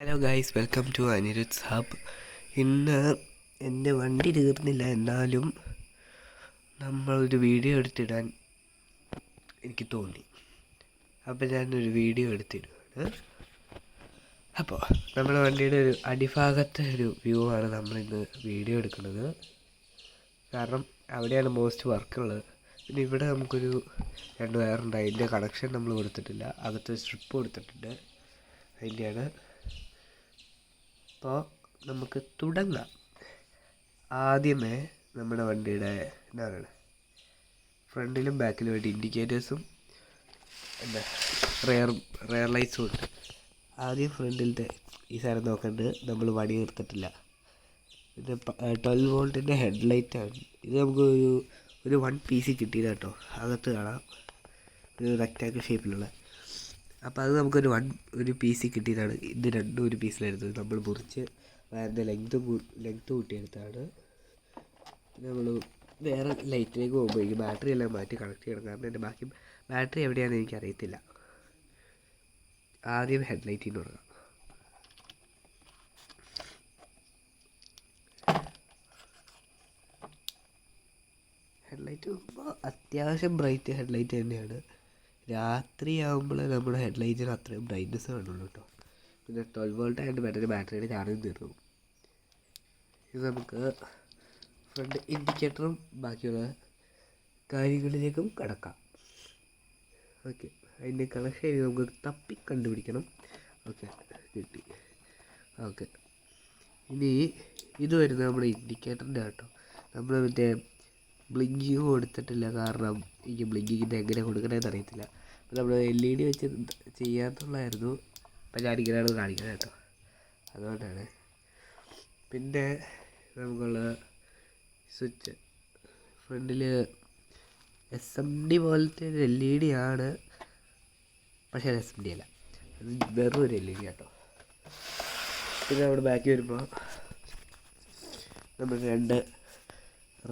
Hello guys, welcome to Anirudh's hub. ഇന്ന് എൻ്റെ വണ്ടി തീർന്നില്ല, എന്നാലും നമ്മളൊരു വീഡിയോ എടുത്തിടാൻ എനിക്ക് തോന്നി. അപ്പോൾ ഞാനൊരു വീഡിയോ എടുത്തിടുകയാണ്. അപ്പോൾ നമ്മുടെ വണ്ടിയുടെ ഒരു അടിഭാഗത്തെ ഒരു വ്യൂ ആണ് നമ്മളിന്ന് വീഡിയോ എടുക്കുന്നത്. കാരണം അവിടെയാണ് മോസ്റ്റ് വർക്കുള്ളത്. പിന്നെ ഇവിടെ നമുക്കൊരു 2 വയറുണ്ട്, അതിൻ്റെ കണക്ഷൻ നമ്മൾ കൊടുത്തിട്ടില്ല. അകത്ത് സ്ട്രിപ്പ് കൊടുത്തിട്ടുണ്ട്, അതിൻ്റെയാണ്. അപ്പോൾ നമുക്ക് തുടങ്ങാം. ആദ്യമേ നമ്മുടെ വണ്ടിയുടെ എന്താണ് ഫ്രണ്ടിലും ബാക്കിലുമായിട്ട് ഇൻഡിക്കേറ്റേഴ്സും എന്താ റെയർ ലൈറ്റ്സും ഉണ്ട്. ആദ്യം ഫ്രണ്ടിലത്തെ ഈ സാധനം നോക്കേണ്ടത് നമ്മൾ പണി നിർത്തിട്ടില്ല. പിന്നെ 12 വോൾട്ടിൻ്റെ ഹെഡ്ലൈറ്റാണ് ഇത്. നമുക്ക് ഒരു 1 പീസ് കിട്ടിയത് കേട്ടോ. അകത്ത് കാണാം ഒരു റെക്റ്റാങ്കിൾ ഷേപ്പിലുള്ള. അപ്പോൾ അത് നമുക്കൊരു പീസ് കിട്ടിയതാണ്. ഇത് രണ്ടും ഒരു പീസിലായിരുന്നു. നമ്മൾ മുറിച്ച് അതിൻ്റെ ലെങ്ത്ത് കൂട്ടിയെടുത്താണ്. നമ്മൾ വേറെ ലൈറ്റിലേക്ക് പോകുമ്പോൾ ഈ ബാറ്ററി എല്ലാം മാറ്റി കണക്ട് ചെയ്യണം. കാരണം എൻ്റെ ബാക്കി ബാറ്ററി എവിടെയാണെന്ന് എനിക്കറിയത്തില്ല. ആദ്യം ഹെഡ്ലൈറ്റിൽ നിന്ന് തുടങ്ങാം. ഹെഡ്ലൈറ്റ് നോക്കുമ്പോൾ അത്യാവശ്യം ബ്രൈറ്റ് ഹെഡ്ലൈറ്റ് തന്നെയാണ്. രാത്രിയാകുമ്പോൾ നമ്മുടെ ഹെഡ്ലൈറ്റിന് അത്രയും ബ്രൈറ്റ്നസ് കാണുള്ളൂ കേട്ടോ. പിന്നെ 12 വോൾട്ട് ആയിട്ട് ബാറ്ററിയുടെ ചാർജും തീർന്നു. ഇത് നമുക്ക് ഫ്രണ്ട് ഇൻഡിക്കേറ്ററും ബാക്കിയുള്ള കാര്യങ്ങളിലേക്കും കടക്കാം. ഓക്കെ, അതിൻ്റെ കണക്ഷൻ ചെയ്ത് നമുക്ക് തപ്പി കണ്ടുപിടിക്കണം. ഓക്കെ, കിട്ടി. ഓക്കെ, ഇനി ഇത് വരുന്നത് നമ്മുടെ ഇൻഡിക്കേറ്ററിൻ്റെ കേട്ടോ. നമ്മൾ മറ്റേ ബ്ലിങ്കിങ് കൊടുത്തിട്ടില്ല, കാരണം എനിക്ക് ബ്ലിങ്കിങ്ങിൻ്റെ എങ്ങനെ കൊടുക്കണമെന്ന് അറിയത്തില്ല. അപ്പോൾ നമ്മൾ LED വെച്ച് ചെയ്യാത്തുള്ളായിരുന്നു. അപ്പം ഞാനിങ്ങനെയാണ് കാണിക്കുന്നത് കേട്ടോ, അതുകൊണ്ടാണ്. പിന്നെ നമുക്കുള്ള സ്വിച്ച് ഫ്രണ്ടിൽ SMD പോലത്തെ ഒരു LED ആണ്, പക്ഷേ അത് SMD അല്ല, അത് വെറും ഒരു LED കേട്ടോ. പിന്നെ നമ്മുടെ ബാക്കി വരുമ്പോൾ നമ്മൾ 2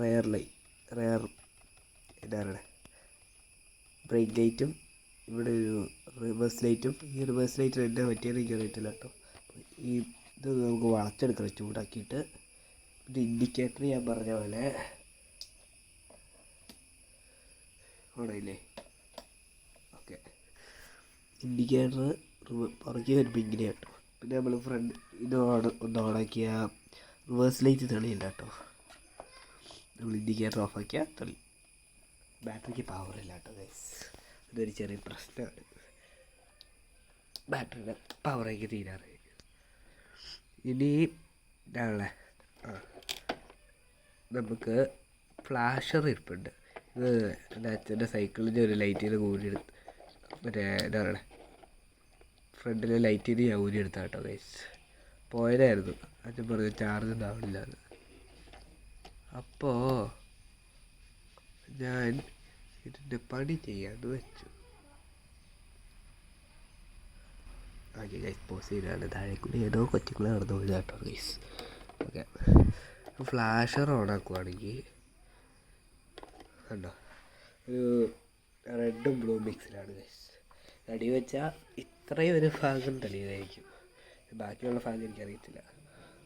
റെയർ എന്താണ് ബ്രേക്ക് ലൈറ്റും ഇവിടെ ഒരു റിവേഴ്സ് ലൈറ്റും. ഈ റിവേഴ്സ് ലൈറ്റ് എൻ്റെ പറ്റിയത് എനിക്ക് അറിയത്തില്ല കേട്ടോ. ഇത് നമുക്ക് വളച്ചെടുക്കണം ചൂടാക്കിയിട്ട്. ഇത് ഇൻഡിക്കേറ്റർ ഞാൻ പറഞ്ഞ പോലെ ഓണയില്ലേ. ഓക്കെ, ഇൻഡിക്കേറ്റർ പുറകെ വരുമ്പോൾ ഇങ്ങനെ കേട്ടോ. പിന്നെ നമ്മൾ ഫ്രണ്ട് ഇത് ഒന്ന് ഓണാക്കിയ റിവേഴ്സ് ലൈറ്റ് തെളിയില്ല കേട്ടോ. നമ്മൾ ഇൻഡിക്കേറ്റർ ഓഫാക്കിയാൽ തെളി. ബാറ്ററിക്ക് പവറില്ല കേട്ടോ ഗൈസ്, അതൊരു ചെറിയ പ്രശ്നമാണ്. ബാറ്ററിയുടെ പവറേക്ക് തീരാറ്. ഇനി ഇതാണല്ലേ, നമുക്ക് ഫ്ലാഷർ ഇരിപ്പുണ്ട്. ഇത് എൻ്റെ അച്ഛൻ്റെ സൈക്കിളിൻ്റെ ഒരു ലൈറ്റിൽ നിന്ന് ഊരിയെടുത്ത്, മറ്റേ എന്താ പറയുക ഫ്രണ്ടിലെ ലൈറ്റിൽ നിന്ന് ഞാൻ ഊരിയെടുത്ത കേട്ടോ ഗൈസ്. പോയതായിരുന്നു, അച്ഛൻ പറഞ്ഞു ചാർജ് ഉണ്ടാവില്ല എന്ന്. അപ്പോൾ ഞാൻ ഇതിൻ്റെ പണി ചെയ്യാമെന്ന് വെച്ചു. ഓക്കെ ഗൈസ്, പോസ് ചെയ്താണ്. താഴേക്കൂടി ഏതോ കൊച്ചുങ്ങൾ നടന്നു പോയത് കേട്ടോ ഗൈസ്. ഓക്കെ, ഫ്ലാഷർ ഓൺ ആക്കുവാണെങ്കിൽ കണ്ടോ, ഒരു റെഡും ബ്ലൂ മിക്സിലാണ് ഗൈസ്. അടി വെച്ചാൽ ഇത്രയും ഒരു ഭാഗം തെളിയതായിരിക്കും, ബാക്കിയുള്ള ഭാഗം എനിക്കറിയത്തില്ല.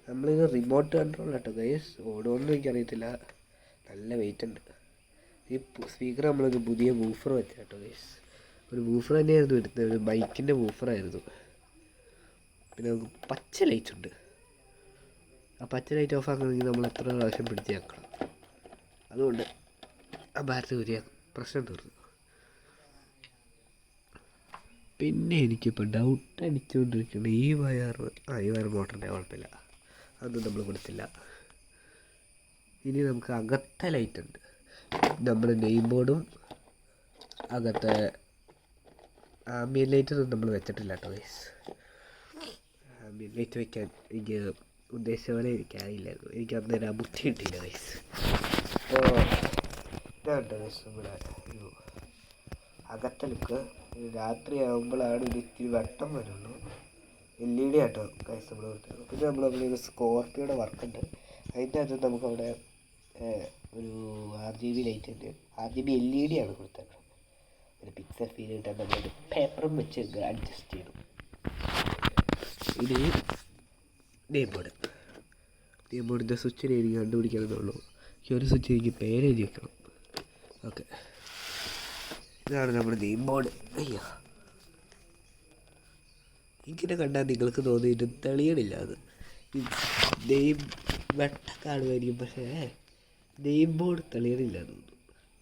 നമ്മളിത് റിമോട്ട് കൺട്രോൾ കേട്ടോ ഗൈസ്, ഓടുമെന്നും എനിക്കറിയത്തില്ല, നല്ല വെയിറ്റ് ഉണ്ട്. ഈ സ്പീക്കർ നമ്മളൊരു പുതിയ വൂഫർ വെച്ച കേട്ടോ ഗൈസ്. ഒരു വൂഫർ തന്നെയായിരുന്നു എടുത്തത്, ഒരു ബൈക്കിൻ്റെ വൂഫറായിരുന്നു. പിന്നെ നമുക്ക് പച്ച ലൈറ്റ് ഉണ്ട്. ആ പച്ച ലൈറ്റ് ഓഫ് ആക്കണമെങ്കിൽ നമ്മൾ എത്ര പ്രാവശ്യം പിടിച്ച് വെക്കണം. അതുകൊണ്ട് ആ ബാറ്ററി ഊരിയ പ്രശ്നം തീർന്നു. പിന്നെ എനിക്കിപ്പോൾ ഡൗട്ട് അടിച്ചുകൊണ്ടിരിക്കുന്നത് ഈ വയർ മോട്ടറിൻ്റെ കുഴപ്പമില്ല, അതൊന്നും നമ്മൾ കൊടുത്തില്ല. ഇനി നമുക്ക് അകത്തെ ലൈറ്റ് ഉണ്ട്. നമ്മുടെ നെയിം ബോർഡും അകത്തെ ആംബിയൻ ലൈറ്റൊന്നും നമ്മൾ വെച്ചിട്ടില്ല കേട്ടോ ഗൈസ്. ആംബിയൻ ലൈറ്റ് വെക്കാൻ എനിക്ക് ഉദ്ദേശിച്ച പോലെ എനിക്കറിയില്ലായിരുന്നു, എനിക്ക് അന്നേരം ബുദ്ധി കിട്ടിയില്ല ഗൈസ്. അപ്പോൾ ഇതാട്ടോ ഗൈസ് നമ്മുടെ ഒരു അകത്തെ ലുക്ക്. രാത്രി ആകുമ്പോഴാണ് ഇത് ഇത്തിരി വെട്ടം വരുള്ളൂ. LED ആട്ടോ ഗൈസ് നമ്മൾ കൊടുത്തത്. പിന്നെ നമ്മളൊരു സ്കോർപ്പിയോയുടെ വർക്കുണ്ട്, അതിൻ്റെ അകത്ത് നമുക്കവിടെ ഒരു RGB ലൈറ്റ് ഉണ്ട്. RGB LED ആണ് കൊടുത്തത്. ഒരു പിക്ചർ ഫീൽ കിട്ടാൻ നമ്മളൊരു പേപ്പറും വെച്ച് അഡ്ജസ്റ്റ് ചെയ്തു. ഇനി നെയിം ബോർഡിൻ്റെ സ്വിച്ചിനെ എനിക്ക് കണ്ടുപിടിക്കണമെന്നുള്ളൂ. ഈ ഒരു സ്വിച്ച് എനിക്ക് പേരെഴുതി വെക്കണം. ഓക്കെ, ഇതാണ് നമ്മുടെ നെയിം ബോർഡ്. അയ്യോ, ഇങ്ങനെ കണ്ടാൽ നിങ്ങൾക്ക് തോന്നിയിട്ട് തെളിയണില്ല. അത് നെയിം വെട്ട കാണുമായിരിക്കും, പക്ഷേ നെയിം ബോർഡ് തെളിയണില്ല തോന്നുന്നു.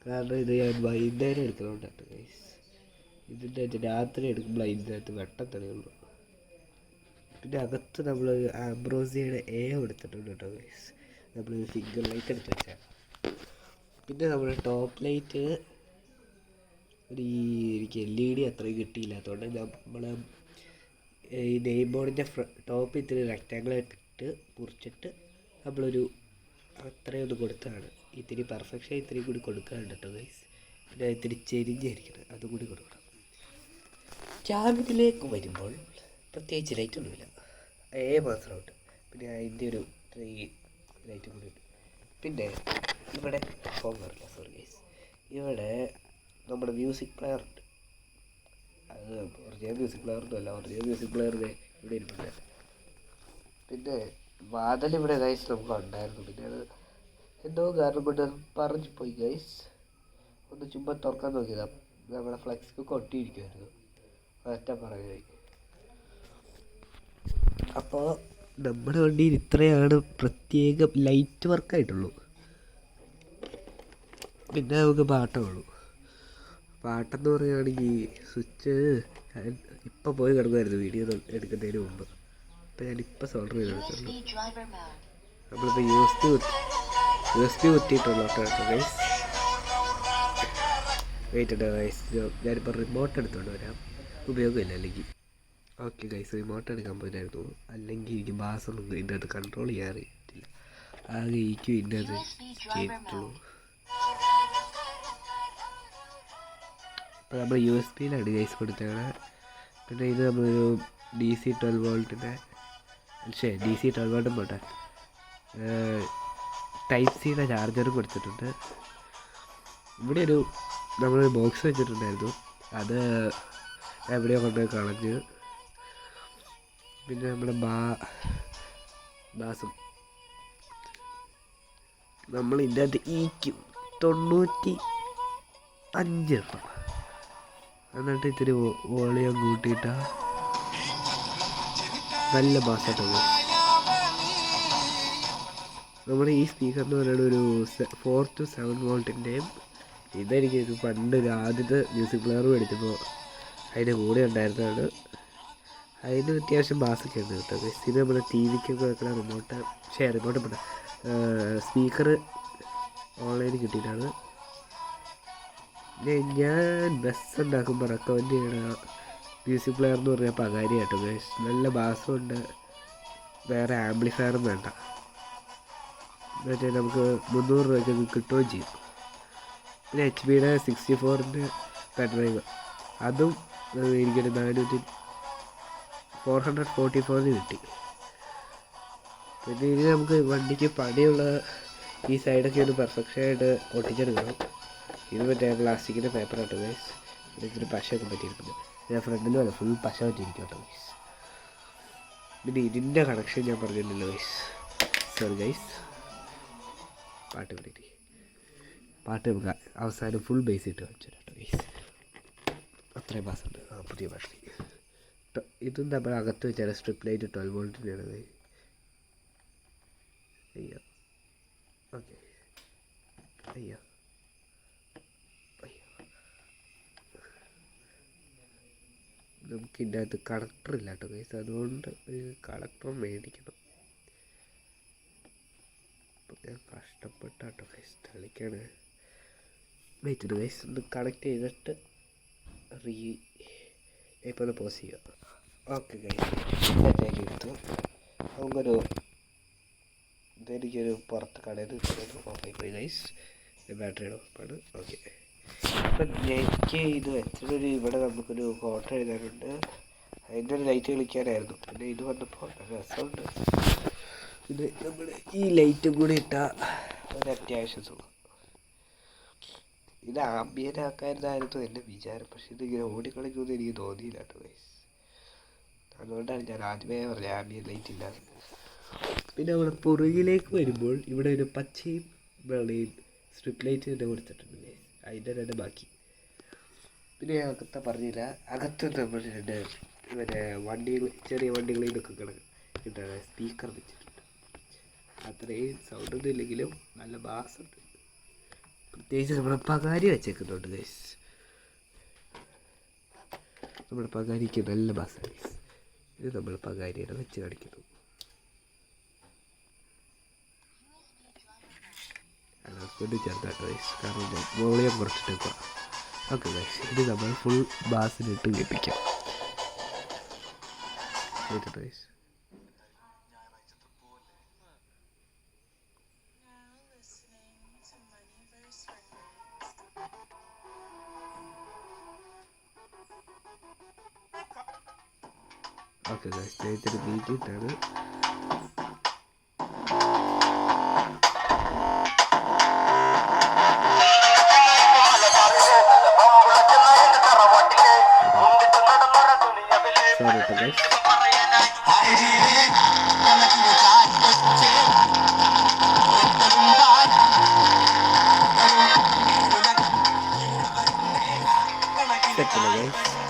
കാരണം ഇത് ഞാൻ വൈകുന്നേരം എടുക്കണോണ്ടാണ് ഗൈസ്. ഇതിൻ്റെ രാത്രി എടുക്കുമ്പോൾ അതിൻ്റെ അകത്ത് വെട്ടം തെളിയുള്ളൂ. പിന്നെ അകത്ത് നമ്മൾ ആംബ്രോസിയുടെ എടുത്തിട്ടുണ്ട് കേട്ടോ ഗൈസ്. നമ്മൾ ഫിംഗർ ലൈറ്റ് എടുത്ത് വെച്ചാൽ. പിന്നെ നമ്മുടെ ടോപ്പ് ലൈറ്റ് എനിക്ക് LED അത്രയും കിട്ടിയില്ലാത്തതുകൊണ്ട് നമ്മൾ ഈ നെയിം ബോർഡിൻ്റെ ടോപ്പ് ഇത്തിരി റെക്റ്റാങ്കിളായിട്ട് മുറിച്ചിട്ട് നമ്മളൊരു അത്രയൊന്ന് കൊടുത്തതാണ്. ഇത്തിരി പെർഫെക്ഷൻ ഇത്തിരി കൂടി കൊടുക്കാറുണ്ട് കേട്ടോ ഗൈസ്. പിന്നെ ഇത്തിരി ചെരിഞ്ഞായിരിക്കണം, അതും കൂടി കൊടുക്കണം. ക്യാബിനിലേക്ക് വരുമ്പോൾ പ്രത്യേകിച്ച് ലൈറ്റൊന്നുമില്ല, മാത്രമുണ്ട്. പിന്നെ അതിൻ്റെ ഒരു 3 ലൈറ്റ് കൂടി ഉണ്ട്. പിന്നെ ഇവിടെ സോറി ഗൈസ്, ഇവിടെ നമ്മുടെ മ്യൂസിക് പ്ലെയർ ഉണ്ട്. അത് ഒറിജിനൽ മ്യൂസിക് പ്ലെയറൊന്നുമല്ല, ഒറിജിനൽ മ്യൂസിക് പ്ലെയർ ഇവിടെ ഇരിപ്പുണ്ട്. പിന്നെ വാതിൽ ഇവിടെ ഗൈസ് നമുക്ക് ഉണ്ടായിരുന്നു. പിന്നെ അത് എന്തോ കാരണം കൊണ്ട് പറഞ്ഞു പോയി ഗൈസ്. ഒന്ന് ചുമ്മാ തുറക്കാൻ നോക്കിയതാണ്, നമ്മുടെ ഫ്ലെക്സ് കൊട്ടിയിരിക്കുമായിരുന്നു. ഒറ്റ പറയുകയായി. അപ്പോൾ നമ്മുടെ വണ്ടിയിൽ ഇത്രയാണ് പ്രത്യേകം ലൈറ്റ് വർക്കായിട്ടുള്ളൂ. പിന്നെ നമുക്ക് പാട്ടമുള്ളൂ. പാട്ടെന്ന് പറയുകയാണെങ്കിൽ സ്വിച്ച് ഇപ്പം പോയി കിടക്കുമായിരുന്നു വീഡിയോ എടുക്കുന്നതിന് മുമ്പ്. അപ്പോൾ ഞാനിപ്പോൾ സോൾഡർ ചെയ്തെടുത്തുള്ളൂ. നമ്മളിപ്പോൾ USB കുത്തിയിട്ടുള്ളൂ കേട്ടോ ഗൈസ്. വെയിറ്റ് ഉണ്ട് ഗൈസ്, ഞാനിപ്പോൾ റിമോട്ട് എടുത്തുകൊണ്ട് വരാം. ഉപയോഗമില്ല അല്ലെങ്കിൽ. ഓക്കെ ഗൈസ്, റിമോട്ട് എടുക്കാൻ പോയിട്ടായിരുന്നു. അല്ലെങ്കിൽ എനിക്ക് ബാസൊന്നും ഇതിൻ്റെ അത് കൺട്രോൾ ചെയ്യാൻ അറിയത്തില്ല. ആകെ എനിക്ക് ഇതിൻ്റെ അത് ചെയ്തിട്ടുള്ളൂ. അപ്പോൾ നമ്മൾ USB-യിലാണ് ഗൈസ് കൊടുത്തതാണ്. പിന്നെ ഇത് നമ്മളൊരു DC 12 വോൾട്ടിൻ്റെ DC 12 വോൾട്ടും പോട്ടെ, Type-Cയുടെ ചാർജറും കൊടുത്തിട്ടുണ്ട്. ഇവിടെ നമ്മളൊരു ബോക്സ് വെച്ചിട്ടുണ്ടായിരുന്നു, അത് എവിടെയോ കൊണ്ടുപോയി കളഞ്ഞ്. പിന്നെ നമ്മുടെ ബാസും നമ്മൾ ഇതിൻ്റെ അകത്ത് EQ 95 ഇടണം. എന്നിട്ട് ഇത്തിരി വോളിയം കൂട്ടിയിട്ടാ നല്ല ബാസാട്ടോ. നമ്മുടെ ഈ സ്പീക്കർ എന്ന് പറയുന്നത് ഒരു 4 to 7 വോൾട്ടിൻ്റെയും. ഇതെനിക്ക് പണ്ട് ആദ്യത്തെ മ്യൂസിക് പ്ലെയർ മേടിച്ചപ്പോൾ അതിൻ്റെ കൂടെ ഉണ്ടായിരുന്നതാണ്. അതിന് അത്യാവശ്യം ബാസൊക്കെ ഉണ്ട് കേട്ടോ. ഇത് നമ്മുടെ TVക്കൊക്കെ വെക്കണ റിമോട്ട് പെട്ട സ്പീക്കർ ഓൺലൈനിൽ കിട്ടിയിട്ടാണ്. ഞാൻ ബസ് ഉണ്ടാക്കുമ്പോൾ റെക്കമെൻഡ് ചെയ്യണ മ്യൂസിക് പ്ലെയർ എന്ന് പറഞ്ഞാൽ പകാരി കേട്ടോ ഗൈസ്. നല്ല ബാസും ഉണ്ട്, വേറെ ആംപ്ലിഫയറും വേണ്ട. എന്നുവെച്ചാൽ നമുക്ക് 300 രൂപയ്ക്ക് കിട്ടുകയും ചെയ്യും. പിന്നെ HP-യുടെ 64-ൻ്റെ പെൻഡ്രൈവ്, അതും എനിക്കൊരു 444 കിട്ടി. പിന്നെ ഇനി നമുക്ക് വണ്ടിക്ക് പണിയുള്ള ഈ സൈഡൊക്കെ ഒന്ന് പെർഫെക്ഷനായിട്ട് ഒട്ടിച്ചെടുക്കണം. ഇത് മറ്റേ പ്ലാസ്റ്റിക്കിൻ്റെ പേപ്പറാട്ടോ ഗൈസ്. ഇതിന് പശയൊക്കെ പറ്റിയിരിക്കുന്നത്. ഞാൻ ഫ്രണ്ടിലും അല്ല, ഫുൾ പശ പറ്റിയിരിക്കും കേട്ടോ ഗൈസ്. പിന്നെ ഇതിൻ്റെ കണക്ഷൻ ഞാൻ പറഞ്ഞില്ലല്ലോ ഗൈസ്, സോറി ഗൈസ്. പാട്ട് നമുക്ക് അവസാനം ഫുൾ ബേസ് ഇട്ട് കാണിച്ചു കേട്ടോ ഗൈസ്. അത്രയും ബാസുണ്ട്. പുതിയ ബാറ്ററി. ഇതും നമ്മൾ അകത്ത് വെച്ചാൽ സ്ട്രിപ്പ് ലൈറ്റ് 12 വോൾട്ടിൻ്റെയാണ് ഗൈസ്. അയ്യോ, ഓക്കെ, അയ്യോ നമുക്ക് ഇതിൻ്റെ അകത്ത് കണക്ടർ ഇല്ല കേട്ടോ ഗൈസ്, അതുകൊണ്ട് ഒരു കണക്ടർ മേടിക്കണം. ഞാൻ കഷ്ടപ്പെട്ടാട്ടോ ഗൈസ് കളിക്കാണ്. വെയിറ്റ് ഗൈസ്, ഒന്ന് കണക്ട് ചെയ്തിട്ട് ഇപ്പോൾ ഒന്ന് പോസ് ചെയ്യുക. ഓക്കെ ഗൈസ്, സെറ്റാക്കി എടുത്തു. എനിക്കൊരു പുറത്ത് കടയിൽ ഓക്കെ പോയി ഗൈസ്. ബാറ്ററിയുടെ ഉറപ്പാണ്. ഓക്കെ, അപ്പം എനിക്ക് ഇത് വെച്ചൊരു ഇവിടെ നമുക്കൊരു ഫോട്ടോ എഴുതാനുണ്ട്, അതിൻ്റെ ഒരു ലൈറ്റ് കളിക്കാനായിരുന്നു. പിന്നെ ഇത് വന്നപ്പോൾ രസമുണ്ട്. പിന്നെ നമ്മൾ ഈ ലൈറ്റും കൂടി ഇട്ടാൽ ഒരു അത്യാവശ്യം സുഖം. ഇത് ആംബിയൻ്റ് ആക്കാനായിരുന്നു എൻ്റെ വിചാരം, പക്ഷെ ഇതിങ്ങനെ ഓടിക്കളിക്കുമെന്ന് എനിക്ക് തോന്നിയില്ല കേട്ടോ ഗൈസ്. അതുകൊണ്ടാണ് ഞാൻ ആദ്യമേ പറഞ്ഞത് ആംബിയൻ ലൈറ്റ് ഇല്ല. പിന്നെ നമ്മുടെ പുറകിലേക്ക് വരുമ്പോൾ ഇവിടെ ഒരു പച്ചയും വെള്ളയും സ്ട്രിപ്പ് ലൈറ്റ് തന്നെ കൊടുത്തിട്ടുണ്ട്. അതിൻ്റെ രണ്ട് ബാക്കി. പിന്നെ അകത്തെ പറഞ്ഞില്ല, അകത്ത് നമ്മൾ രണ്ട് മറ്റേ വണ്ടികൾ, ചെറിയ വണ്ടികളിൽ നിന്നൊക്കെ കിട്ടുന്ന സ്പീക്കർ വെച്ചിട്ടുണ്ട്. അത്രയും സൗണ്ടൊന്നും ഇല്ലെങ്കിലും നല്ല ബാസുണ്ട്. പ്രത്യേകിച്ച് നമ്മുടെ പകാരി വെച്ചേക്കുന്നുണ്ട് ഗൈസ്. നമ്മുടെ പകാരിക്ക് നല്ല ബാസാണ് ഗൈസ്. ഇത് നമ്മൾ പകാരിയുടെ വെച്ച് കാണിക്കുന്നു. അനൗൺസ്മെൻറ്റ് ചേർത്താട്ടോ ഗൈസ്, കാരണം വോളിയം കുറച്ചിട്ട്. ഓക്കെ ഗൈസ്, ഇത് നമ്മൾ ഫുൾ ബാസിലിട്ട് കേൾപ്പിക്കാം. കേട്ടിട്ട് ഗൈസ്. ഓക്കെ ഗൈസ്, നേരത്തെ ബീറ്റിട്ടാണ്. സോറി കേട്ടോ ഗൈസ്.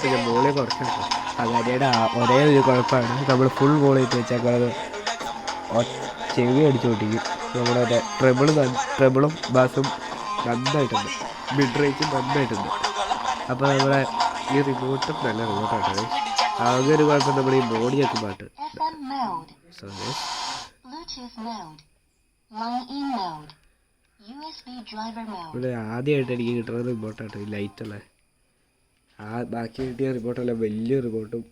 പിന്നെ മോളെ കുറച്ചാണ് പകാരിയുടെ ഒരേ ഒരു കുഴപ്പമാണ്, നമ്മൾ ഫുൾ വോളിയിട്ട് വെച്ചേക്കുന്നത് ചെവി അടിച്ചു പൊട്ടിക്കും. നമ്മുടെ ട്രെബിളും ബാസും നന്നായിട്ടുണ്ട്, മിഡ് റേഞ്ചും നന്നായിട്ടുണ്ട്. അപ്പോൾ നമ്മുടെ ഈ റിമോട്ടും നല്ല റിമോട്ടാണ്. ആകെ ഒരു കുഴപ്പം നമ്മൾ ഈ ബോഡി എത്തുമ്പോട്ട് ഇവിടെ ആദ്യമായിട്ട് എനിക്ക് കിട്ടുന്ന റിമോട്ടാണ് ഈ ലൈറ്റുള്ള. ബാക്കി കിട്ടിയ റിമോട്ടല്ല വലിയ റിമോട്ടും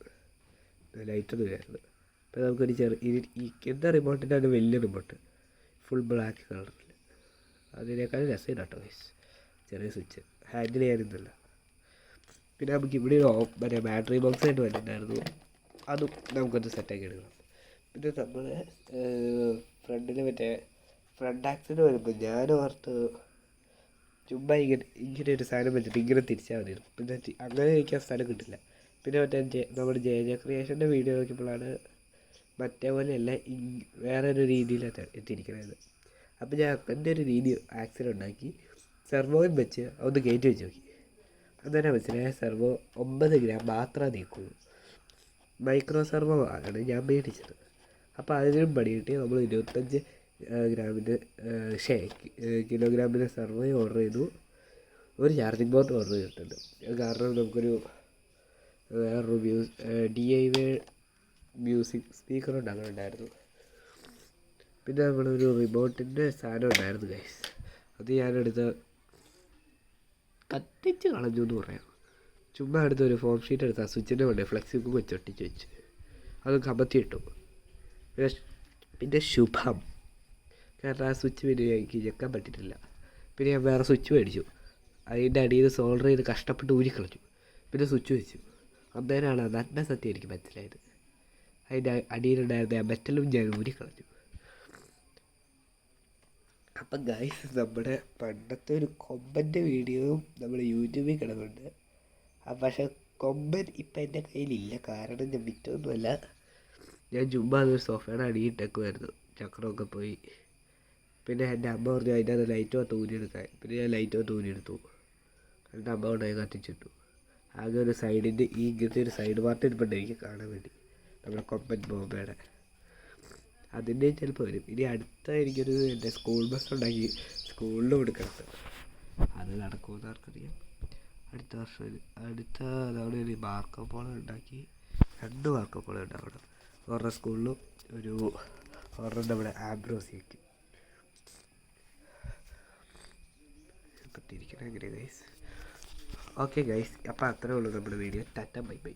ലൈറ്റൊന്നും ഇല്ലായിരുന്നു. അപ്പോൾ നമുക്കൊരു എന്താ റിമോട്ടിൻ്റെ ഒരു വലിയ റിമോട്ട് ഫുൾ ബ്ലാക്ക് കളറിൽ, അതിനേക്കാൾ രസം കേട്ടോ ഗൈസ്. ചെറിയ സ്വിച്ച് ഹാൻഡിൽ ചെയ്യാനൊന്നുമില്ല. പിന്നെ നമുക്ക് ഇവിടെ ഒരു മറ്റേ ബാറ്ററി ബോക്സ് ആയിട്ട് വന്നിട്ടുണ്ടായിരുന്നു, അതും നമുക്കൊന്ന് സെറ്റാക്കി എടുക്കണം. പിന്നെ നമ്മൾ ഫ്രണ്ടിൽ മറ്റേ ഫ്രണ്ട് ആക്സിന് വരുമ്പോൾ ഞാൻ ഓർത്ത് ചുമ്മാ ഇങ്ങനെ ഒരു സാധനം വെച്ചിട്ട് ഇങ്ങനെ തിരിച്ചാൽ മതിയിരുന്നു. പിന്നെ അങ്ങനെ കഴിക്കാൻ സ്ഥലം കിട്ടില്ല. പിന്നെ മറ്റേ നമ്മുടെ ജെ ക്രിയേഷൻ്റെ വീഡിയോ നോക്കിയപ്പോഴാണ് മറ്റേ പോലെയല്ല വേറെ ഒരു രീതിയിലാണ് എത്തിയിരിക്കുന്നത്. അപ്പോൾ ഞാൻ എൻ്റെ ഒരു രീതി ആക്സിൽ ഉണ്ടാക്കി സെർവോയും വെച്ച് ഒന്ന് കയറ്റി വെച്ച് നോക്കി. അങ്ങനെ മനസ്സിലായ സെർവോ 9 ഗ്രാം മാത്രമേ നീക്കുള്ളൂ. മൈക്രോ സെർവോ ആണ് ഞാൻ മേടിച്ചത്. അപ്പോൾ അതിനും പണി കിട്ടി. നമ്മൾ 25 കിലോഗ്രാമിൻ്റെ സെർവോയും ഓർഡർ ചെയ്തു. ഒരു ചാർജിങ് ബോർഡ് ഓർഡർ ചെയ്തിട്ടുണ്ട്. കാരണം നമുക്കൊരു വേറൊരു DIY മ്യൂസിക് സ്പീക്കർ ഉണ്ടായിരുന്നു. പിന്നെ നമ്മളൊരു റിമോട്ടിൻ്റെ സാധനം ഉണ്ടായിരുന്നു ഗൈസ്, അത് ഞാനെടുത്ത് കത്തിച്ച് കളഞ്ഞു എന്ന് പറയാം. ചുമ്മാ എടുത്ത് ഒരു ഫോം ഷീറ്റ് എടുത്ത് ആ സ്വിച്ചിൻ്റെ വേണ്ടേ ഫ്ലെക്സി ബുക്ക് വെച്ചൊട്ടിച്ച് വെച്ച് അത് കമത്തി ഇട്ടു. പിന്നെ ശുഭം, കാരണം ആ സ്വിച്ച് പിന്നെ എനിക്ക് ഞെക്കാൻ പറ്റിയിട്ടില്ല. പിന്നെ ഞാൻ വേറെ സ്വിച്ച് മേടിച്ചു, അതിൻ്റെ അടിയിൽ സോൾഡർ ചെയ്ത് കഷ്ടപ്പെട്ട് ഊരിക്കളഞ്ഞു. പിന്നെ സ്വിച്ച് വെച്ചു. അന്നേരമാണ് നന്മ സത്യം എനിക്ക് മനസ്സിലായത്. അതിൻ്റെ അടിയിലുണ്ടായിരുന്ന ആ മെറ്റലും ഞാൻ ഊരിക്കളഞ്ഞു. അപ്പം ഗൈസ്, നമ്മുടെ പണ്ടത്തെ ഒരു കൊമ്പൻ്റെ വീഡിയോയും നമ്മുടെ യൂട്യൂബിൽ കിടന്നുണ്ട്. പക്ഷേ കൊമ്പൻ ഇപ്പം എൻ്റെ കയ്യിലില്ല, കാരണം ഞാൻ വിറ്റൊന്നുമല്ല. ഞാൻ ചുമ്മാ അതൊരു സോഫയുടെ അടിയിട്ടേക്കുമായിരുന്നു, ചക്രമൊക്കെ പോയി. പിന്നെ എൻ്റെ അമ്മ പറഞ്ഞു അതിൻ്റെ അത് ലൈറ്റോ തൂരിയെടുക്കാൻ. പിന്നെ ഞാൻ ലൈറ്റോ തൂരിയെടുത്തു. എൻ്റെ അമ്മ കൊണ്ടായി കത്തിച്ചിട്ടു. ആകെ ഒരു സൈഡിൻ്റെ ഇങ്ങനത്തെ ഒരു സൈഡ് പാർട്ട് ഇരിപ്പുണ്ട് എനിക്ക് കാണാൻ വേണ്ടി, നമ്മുടെ കൊമ്പൻ ബോംബയുടെ. അതിൻ്റെ ചിലപ്പോൾ വരും. ഇനി അടുത്ത എനിക്കൊരു എൻ്റെ സ്കൂൾ ബസ് ഉണ്ടാക്കി സ്കൂളിൽ കൊടുക്കണം. അത് നടക്കുമെന്ന് ആർക്കറിയാം. അടുത്ത തവണ ഒരു മാർക്കോ പോളോ ഉണ്ടാക്കി 2 മാർക്കോ പോളോ ഉണ്ടാവണം. ഒരെണ്ണം സ്കൂളിലും ഒരെണ്ണം നമ്മുടെ ആംബ്രോസിയയ്ക്ക്. ഇപ്പം തിരിക്കണം എങ്ങനെ ഗൈസ്? ഓക്കെ ഗൈസ്, അപ്പോൾ അത്രേ ഉള്ളൂ നമ്മുടെ വീഡിയോ. Tata bye bye.